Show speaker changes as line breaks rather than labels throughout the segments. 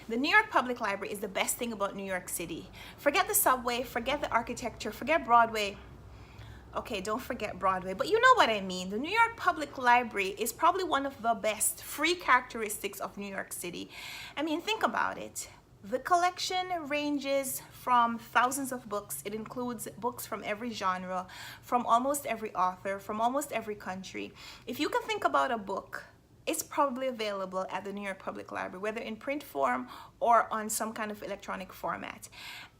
The New York Public Library is the best thing about New York City. Forget the subway, forget the architecture, forget Broadway. Okay, don't forget Broadway, but you know what I mean. The New York Public Library is probably one of the best free characteristics of New York City. I mean, think about it. The collection ranges from thousands of books. It includes books from every genre, from almost every author, from almost every country. If you can think about a book, it's probably available at the New York Public Library, whether in print form or on some kind of electronic format.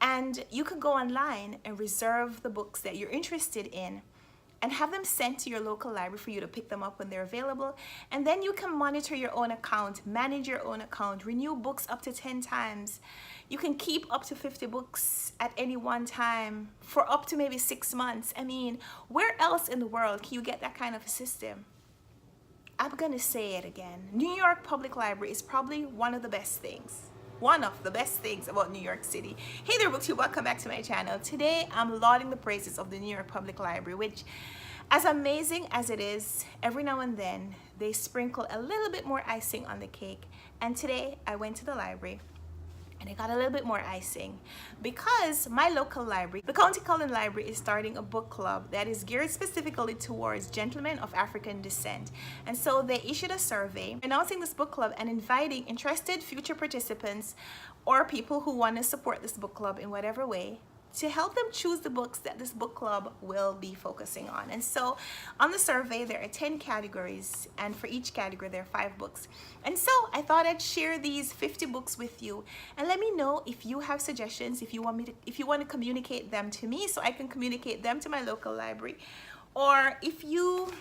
And you can go online and reserve the books that you're interested in and have them sent to your local library for you to pick them up when they're available. And then you can monitor your own account, manage your own account, renew books up to 10 times. You can keep up to 50 books at any one time for up to maybe 6 months. I mean, where else in the world can you get that kind of a system? I'm gonna say it again. New York Public Library is probably one of the best things about New York City. Hey there, BookTube, welcome back to my channel. Today, I'm lauding the praises of the New York Public Library, which, as amazing as it is, every now and then, they sprinkle a little bit more icing on the cake. And today, I went to the library and I got a little bit more icing because my local library, the County Cullen Library, is starting a book club that is geared specifically towards gentlemen of African descent. And so they issued a survey announcing this book club and inviting interested future participants or people who want to support this book club in whatever way to help them choose the books that this book club will be focusing on. And so on the survey, there are 10 categories, and for each category, there are 5 books. And so I thought I'd share these 50 books with you, and let me know if you have suggestions, if you want to communicate them to me so I can communicate them to my local library, or if you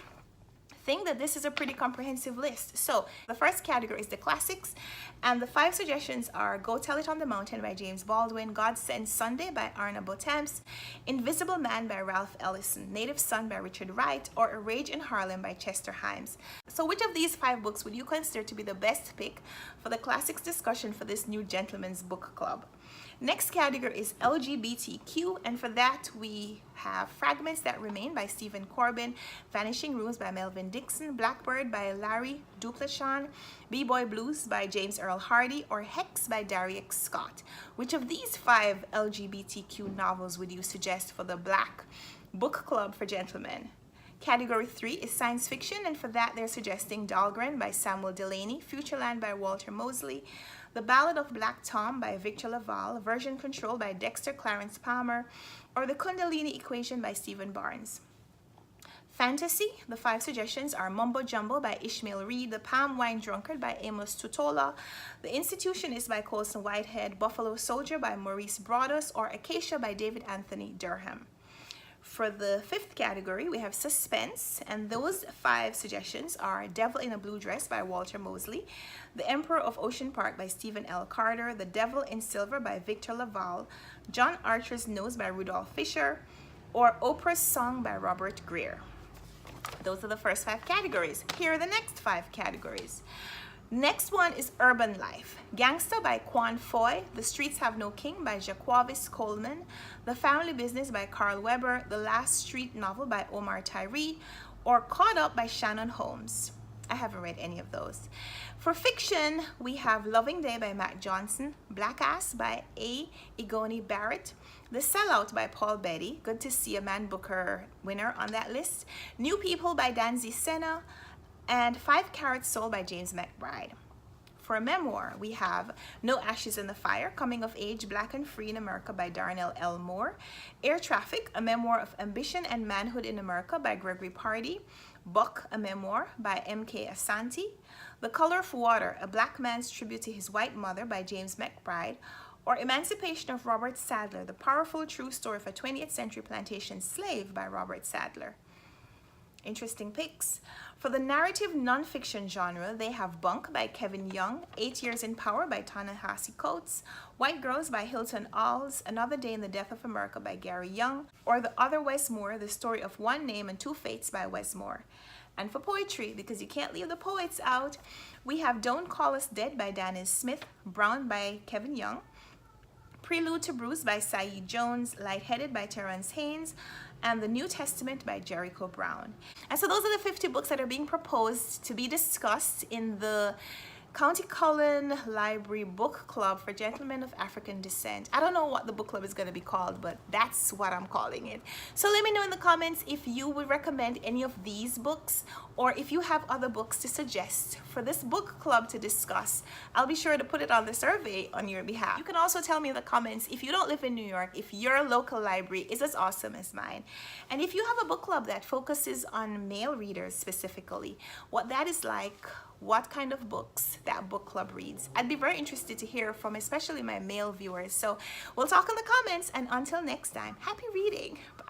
think that this is a pretty comprehensive list. So the first category is the classics, and the 5 suggestions are Go Tell It on the Mountain by James Baldwin, God Send Sunday by Arna Botamps, Invisible Man by Ralph Ellison, Native Son by Richard Wright, or A Rage in Harlem by Chester Himes. So which of these 5 books would you consider to be the best pick for the classics discussion for this new gentleman's book club? Next category is LGBTQ, and for that we have Fragments That Remain by Stephen Corbin, Vanishing Rooms by Melvin Dixon, Blackbird by Larry Dupleshan, B-Boy Blues by James Earl Hardy, or Hex by Darius Scott. Which of these 5 LGBTQ novels would you suggest for the Black Book Club for Gentlemen? Category 3 is science fiction, and for that they're suggesting Dahlgren by Samuel Delaney, Futureland by Walter Mosley, The Ballad of Black Tom by Victor Laval, Version Control by Dexter Clarence Palmer, or The Kundalini Equation by Stephen Barnes. Fantasy, the 5 suggestions are Mumbo Jumbo by Ishmael Reed, The Palm Wine Drunkard by Amos Tutola, The Institutionist by Colson Whitehead, Buffalo Soldier by Maurice Broaddus, or Acacia by David Anthony Durham. For the 5th category, we have suspense, and those 5 suggestions are Devil in a Blue Dress by Walter Mosley, The Emperor of Ocean Park by Stephen L. Carter, The Devil in Silver by Victor Laval, John Archer's Nose by Rudolph Fisher, or Oprah's Song by Robert Greer. Those are the first 5 categories. Here are the next 5 categories. Next one is Urban Life. Gangsta by Quan Foy, The Streets Have No King by Jaquavis Coleman, The Family Business by Carl Weber, The Last Street Novel by Omar Tyree, or Caught Up by Shannon Holmes. I haven't read any of those. For fiction, we have Loving Day by Matt Johnson, Black Ass by A. Igoni Barrett, The Sellout by Paul Beatty, good to see a Man Booker winner on that list, New People by Danzy Senna, and 5 Carat Soul by James McBride. For a memoir, we have No Ashes in the Fire, Coming of Age, Black and Free in America by Darnell L. Moore, Air Traffic, A Memoir of Ambition and Manhood in America by Gregory Pardee, Buck, A Memoir by M.K. Asante, The Color of Water, A Black Man's Tribute to His White Mother by James McBride, or Emancipation of Robert Sadler, The Powerful True Story of a 20th Century Plantation Slave by Robert Sadler. Interesting picks. For the narrative nonfiction genre, they have Bunk by Kevin Young, 8 Years in Power by Ta-Nehisi Coates, White Girls by Hilton Als, Another Day in the Death of America by Gary Young, or The Other Wes Moore, The Story of One Name and Two Fates by Wes Moore. And for poetry, because you can't leave the poets out, we have Don't Call Us Dead by Dennis Smith, Brown by Kevin Young, Prelude to Bruise by Saeed Jones, Lightheaded by Terrence Haynes, and The New Testament by Jericho Brown. And so those are the 50 books that are being proposed to be discussed in the County Cullen Library Book Club for Gentlemen of African Descent. I don't know what the book club is going to be called, but that's what I'm calling it. So let me know in the comments if you would recommend any of these books, or if you have other books to suggest for this book club to discuss. I'll be sure to put it on the survey on your behalf. You can also tell me in the comments if you don't live in New York, if your local library is as awesome as mine. And if you have a book club that focuses on male readers specifically, what that is like, what kind of books that book club reads. I'd be very interested to hear from especially my male viewers. So we'll talk in the comments, and until next time, happy reading. Bye.